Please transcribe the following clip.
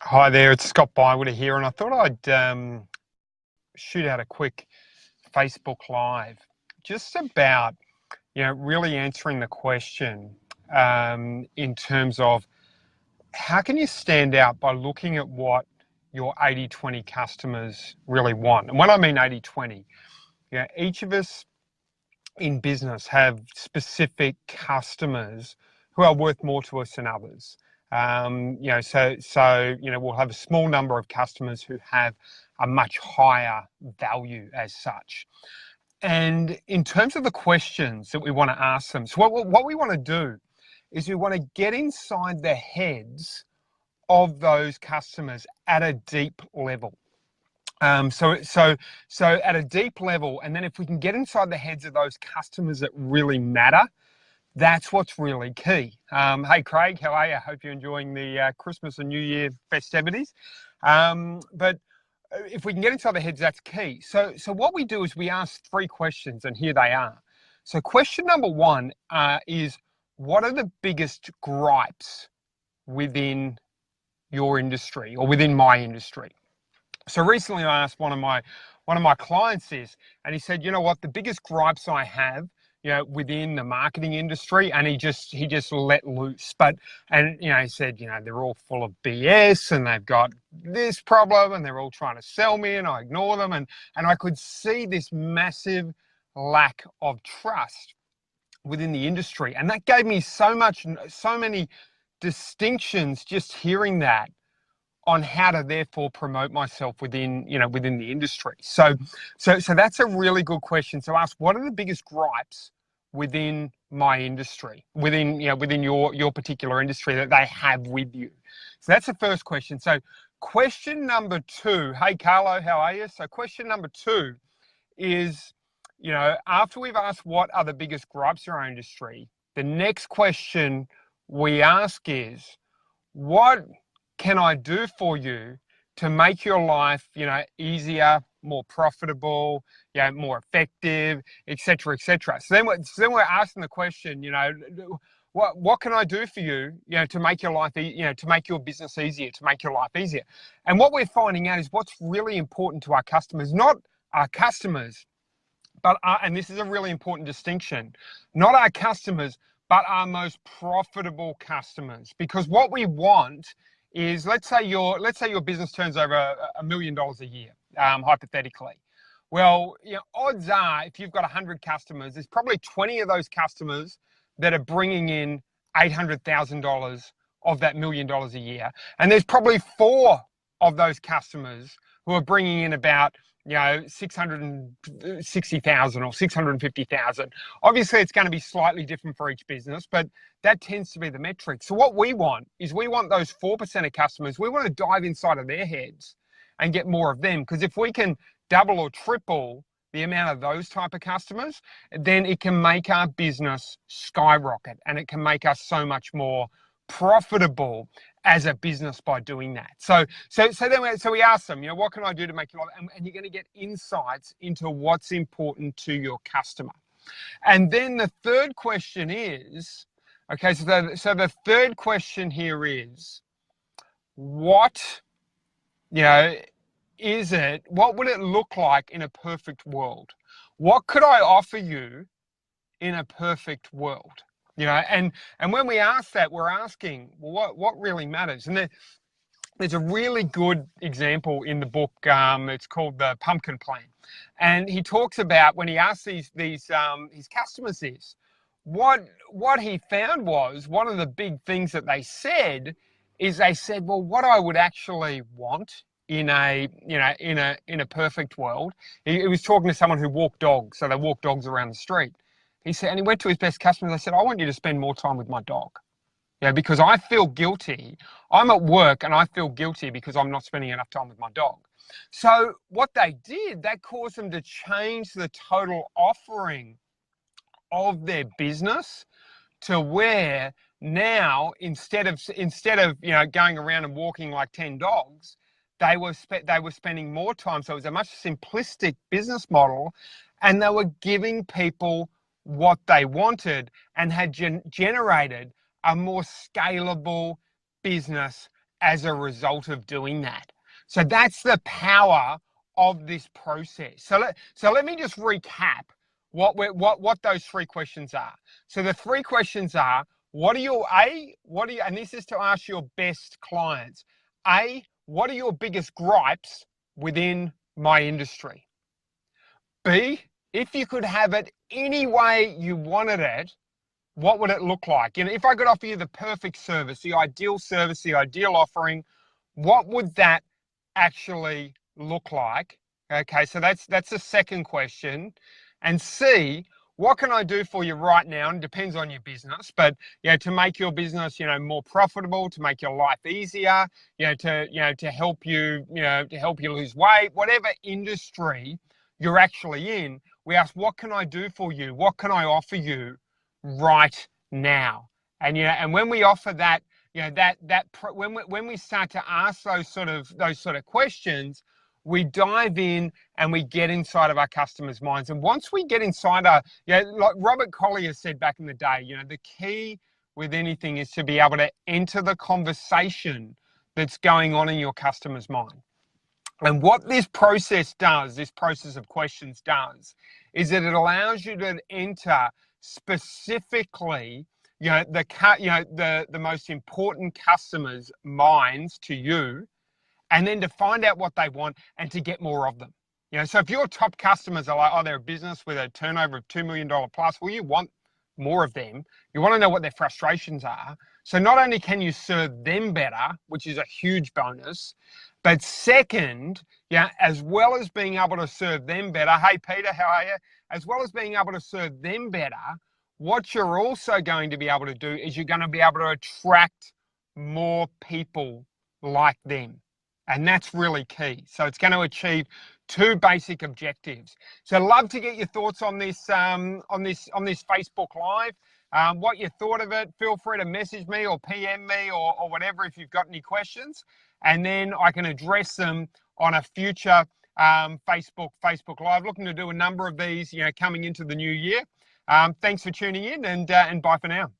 Hi there, it's Scott Bywater here, and I thought I'd shoot out a quick Facebook Live just about, really answering the question in terms of how can you stand out by looking at what your 80/20 customers really want. And when I mean 80/20, each of us in business have specific customers who are worth more to us than others. We'll have a small number of customers who have a much higher value as such. And in terms of the questions that we want to ask them, so what we want to do is we want to get inside the heads of those customers at a deep level. So at a deep level, and then if we can get inside the heads of those customers that really matter, that's what's really key. Hey, Craig, how are you? I hope you're enjoying the Christmas and New Year festivities. But if we can get inside the heads, that's key. So what we do is we ask three questions, and here they are. So question number one is, what are the biggest gripes within your industry or within my industry? So recently I asked one of my clients this, and he said, you know what, the biggest gripes I have, within the marketing industry, and he just let loose. He said, they're all full of BS and they've got this problem and they're all trying to sell me and I ignore them. And I could see this massive lack of trust within the industry. And that gave me so many distinctions just hearing that on how to therefore promote myself within the industry. So that's a really good question. So ask, what are the biggest gripes within my industry, within your particular industry that they have with you? So that's the first question. So question number two, hey Carlo, how are you? So question number two is, after we've asked what are the biggest gripes in our industry, the next question we ask is, what can I do for you to make your life, easier, more profitable, more effective, etc., etc. So then we're asking the question, what can I do for you, to make your life, to make your business easier, to make your life easier? And what we're finding out is what's really important to our customers, not our customers, but and this is a really important distinction, not our customers, but our most profitable customers. Because what we want is, let's say your business turns over $1 million a year, hypothetically. Well, odds are, if you've got 100 customers, there's probably 20 of those customers that are bringing in $800,000 of that $1 million a year, and there's probably 4 of those customers who are bringing in about 660,000 or 650,000. Obviously, it's going to be slightly different for each business, but that tends to be the metric. So what we want is we want those 4% of customers, we want to dive inside of their heads and get more of them. Because if we can double or triple the amount of those type of customers, then it can make our business skyrocket and it can make us so much more profitable as a business by doing that. So we ask them, what can I do to make your life? And you're going to get insights into what's important to your customer. And then the third question is, okay, so the third question here is, what would it look like in a perfect world? What could I offer you in a perfect world? And when we ask that, we're asking, well, what really matters? And there's a really good example in the book. It's called The Pumpkin Plan. And he talks about when he asks his customers this, what he found was one of the big things that they said, well, what I would actually want in a perfect world. He was talking to someone who walked dogs, so they walk dogs around the street. He said, and he went to his best customers. I said, I want you to spend more time with my dog. Because I feel guilty. I'm at work and I feel guilty because I'm not spending enough time with my dog. So what they did, that caused them to change the total offering of their business to where now, instead of going around and walking like 10 dogs, they were spending more time. So it was a much simplistic business model, and they were giving people what they wanted and had generated a more scalable business as a result of doing that. So that's the power of this process. So let me just recap what those three questions are. So the three questions are, and this is to ask your best clients, what are your biggest gripes within my industry? B, if you could have it any way you wanted it, what would it look like? You know, if I could offer you the perfect service, the ideal offering, what would that actually look like? Okay, so that's the second question. And C, what can I do for you right now? And it depends on your business, but to make your business, more profitable, to make your life easier, to help you, to help you lose weight, whatever industry you're actually in, we ask, what can I do for you? What can I offer you right now? And and when we offer that, when we start to ask those sort of questions, we dive in and we get inside of our customers' minds. And once we get inside like Robert Collier said back in the day, the key with anything is to be able to enter the conversation that's going on in your customer's mind. And what this process does, this process of questions does, is that it allows you to enter specifically, the most important customers' minds to you, and then to find out what they want and to get more of them. So if your top customers are like, oh, they're a business with a turnover of $2 million plus, well, you want more of them. You want to know what their frustrations are. So not only can you serve them better, which is a huge bonus, but second, as well as being able to serve them better, hey, Peter, how are you? As well as being able to serve them better, what you're also going to be able to do is you're going to be able to attract more people like them. And that's really key. So it's going to achieve two basic objectives. So I'd love to get your thoughts on this Facebook Live. What you thought of it, feel free to message me or PM me or whatever if you've got any questions. And then I can address them on a future Facebook Live. Looking to do a number of these, coming into the new year. Thanks for tuning in, and bye for now.